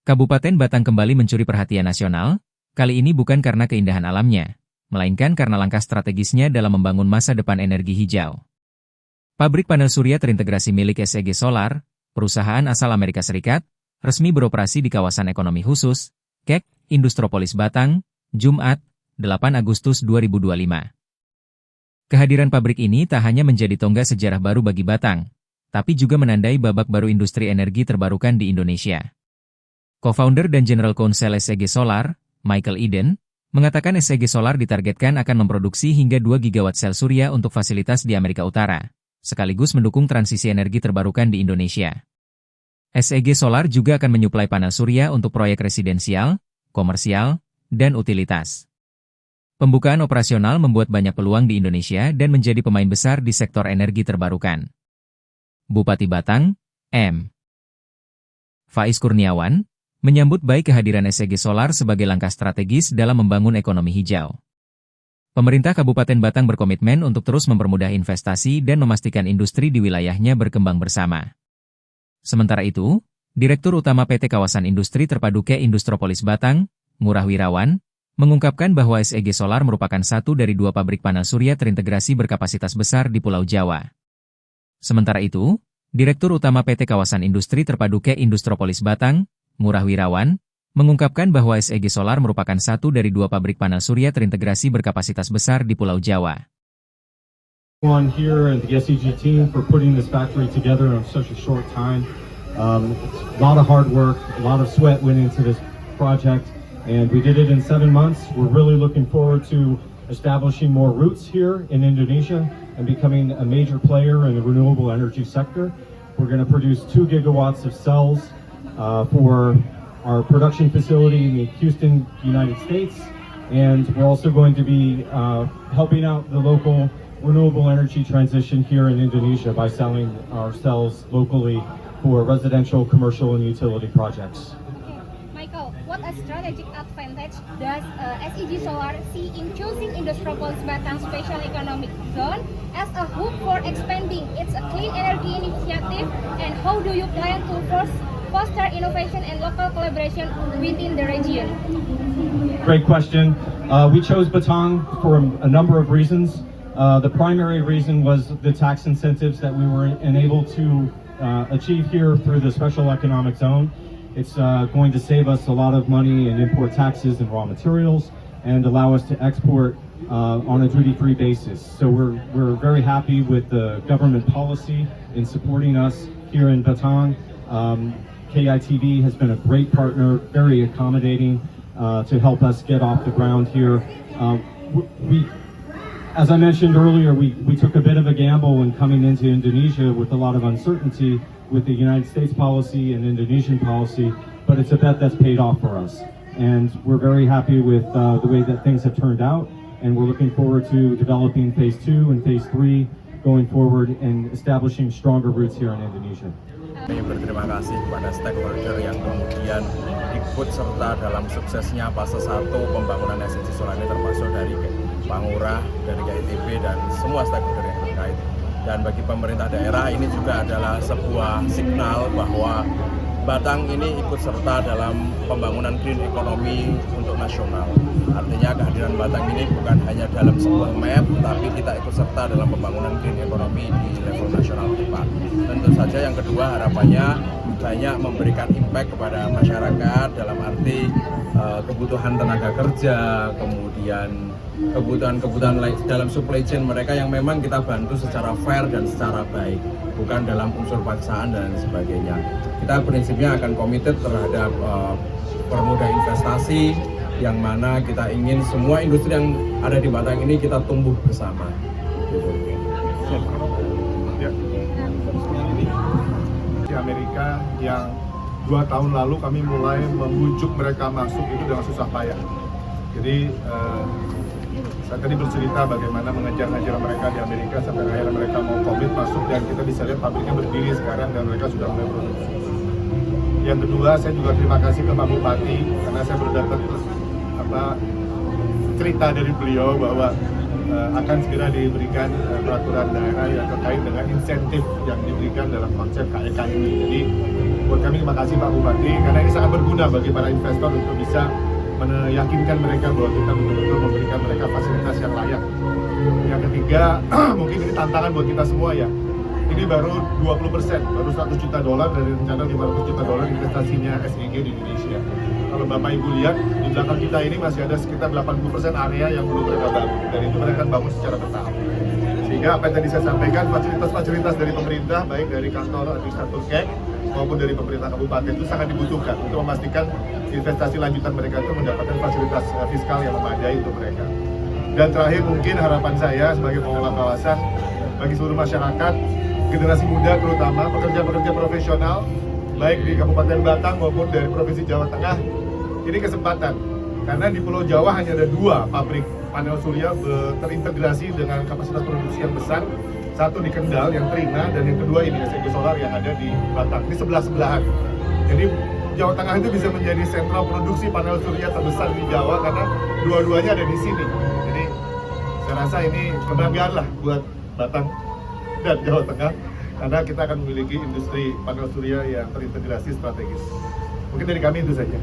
Kabupaten Batang kembali mencuri perhatian nasional, kali ini bukan karena keindahan alamnya, melainkan karena langkah strategisnya dalam membangun masa depan energi hijau. Pabrik panel surya terintegrasi milik SEG Solar, perusahaan asal Amerika Serikat, resmi beroperasi di kawasan ekonomi khusus, KEK, Industropolis Batang, Jumat, 8 Agustus 2025. Kehadiran pabrik ini tak hanya menjadi tonggak sejarah baru bagi Batang, tapi juga menandai babak baru industri energi terbarukan di Indonesia. Co-founder dan General Counsel SEG Solar, Michael Eden, mengatakan SEG Solar ditargetkan akan memproduksi hingga 2 gigawatt sel surya untuk fasilitas di Amerika Utara, sekaligus mendukung transisi energi terbarukan di Indonesia. SEG Solar juga akan menyuplai panel surya untuk proyek residensial, komersial, dan utilitas. Pembukaan operasional membuat banyak peluang di Indonesia dan menjadi pemain besar di sektor energi terbarukan. Bupati Batang, M. Faiz Kurniawan, menyambut baik kehadiran SEG Solar sebagai langkah strategis dalam membangun ekonomi hijau. Pemerintah Kabupaten Batang berkomitmen untuk terus mempermudah investasi dan memastikan industri di wilayahnya berkembang bersama. Sementara itu, Direktur Utama PT Kawasan Industri Terpadu KE Industropolis Batang, Ngurah Wirawan, mengungkapkan bahwa SEG Solar merupakan satu dari 2 pabrik panel surya terintegrasi berkapasitas besar di Pulau Jawa. Sementara itu, Direktur Utama PT Kawasan Industri Terpadu KE Industropolis Batang, Ngurah Wirawan, mengungkapkan bahwa SEG Solar merupakan satu dari 2 pabrik panel surya terintegrasi berkapasitas besar di Pulau Jawa. Here and the SEG team for putting this factory together in such a short time. A lot of hard work, a lot of sweat went into this project, and we did it in 7 months. We're really looking forward to establishing more roots here in Indonesia and becoming a major player in the renewable energy sector. We're going to produce 2 gigawatts of cells for our production facility in Houston, United States, and we're also going to be helping out the local renewable energy transition here in Indonesia by selling our cells locally for residential, commercial, and utility projects. Michael, what a strategic advantage does SEG Solar see in choosing Industropolis Batang Special Economic Zone as a hub for expanding its clean energy initiative, and how do you plan to foster innovation and local collaboration within the region? Great question. We chose Batang for a number of reasons. The primary reason was the tax incentives that we were enabled to achieve here through the Special Economic Zone. It's going to save us a lot of money in import taxes and raw materials and allow us to export on a duty-free basis. So we're very happy with the government policy in supporting us here in Batang. KITV has been a great partner, very accommodating to help us get off the ground here. As I mentioned earlier, we took a bit of a gamble in coming into Indonesia with a lot of uncertainty with the United States policy and Indonesian policy, but it's a bet that's paid off for us. And we're very happy with the way that things have turned out, and we're looking forward to developing phase 2 and phase 3 going forward and establishing stronger roots here in Indonesia. Kami berterima kasih kepada stakeholder yang kemudian ikut serta dalam suksesnya fase 1 pembangunan SEG Solar ini, termasuk dari Pak Ngurah, dari KITB, dan semua stakeholder yang terkait. Dan bagi pemerintah daerah ini juga adalah sebuah signal bahwa Batang ini ikut serta dalam pembangunan green economy untuk nasional. Artinya kehadiran Batang ini bukan hanya dalam sebuah map, tapi kita ikut serta dalam pembangunan green economy di level nasional kita. Tentu saja yang kedua harapannya banyak memberikan impact kepada masyarakat dalam arti kebutuhan tenaga kerja, kemudian kebutuhan lain dalam supply chain mereka yang memang kita bantu secara fair dan secara baik, bukan dalam unsur paksaan dan sebagainya. Kita prinsipnya akan komited terhadap permudah investasi, yang mana kita ingin semua industri yang ada di Batang ini kita tumbuh bersama. Ya. Di Amerika yang 2 tahun lalu kami mulai membujuk mereka masuk itu dengan susah payah. Jadi saya tadi bercerita bagaimana mengejar-ngejar mereka di Amerika sampai akhirnya mereka mau komit masuk, dan kita bisa lihat pabriknya berdiri sekarang dan mereka sudah mulai produksi. Yang kedua, saya juga terima kasih ke Pak Bupati karena saya baru dapat cerita dari beliau bahwa akan segera diberikan peraturan daerah yang terkait dengan insentif yang diberikan dalam konsep KEK ini. Jadi buat kami terima kasih Pak Bupati karena ini sangat berguna bagi para investor untuk bisa meyakinkan mereka bahwa kita betul-betul memberikan mereka fasilitas yang layak. Yang ketiga, mungkin ini tantangan buat kita semua ya. Ini baru 20%, baru $100 juta dari rencana $500 juta investasinya SEG di Indonesia. Kalau Bapak Ibu lihat, di belakang kita ini masih ada sekitar 80% area yang belum mereka bangun. Dan itu mereka bangun secara bertahap. Sehingga apa yang tadi saya sampaikan, fasilitas-fasilitas dari pemerintah, baik dari kantor administrator KEK maupun dari pemerintah kabupaten itu sangat dibutuhkan untuk memastikan investasi lanjutan mereka itu mendapatkan fasilitas fiskal yang memadai untuk mereka. Dan terakhir mungkin harapan saya sebagai pengelola kawasan, bagi seluruh masyarakat, generasi muda terutama, pekerja-pekerja profesional, baik di Kabupaten Batang maupun dari Provinsi Jawa Tengah, ini kesempatan. Karena di Pulau Jawa hanya ada 2 pabrik panel surya terintegrasi dengan kapasitas produksi yang besar. Satu di Kendal yang Trina, dan yang kedua ini SEG Solar yang ada di Batang. Ini sebelah-sebelahan. Jadi Jawa Tengah itu bisa menjadi sentral produksi panel surya terbesar di Jawa karena dua-duanya ada di sini. Jadi saya rasa ini kebanggaan lah buat Batang dan Jawa Tengah karena kita akan memiliki industri panel surya yang terintegrasi strategis. Mungkin dari kami itu saja.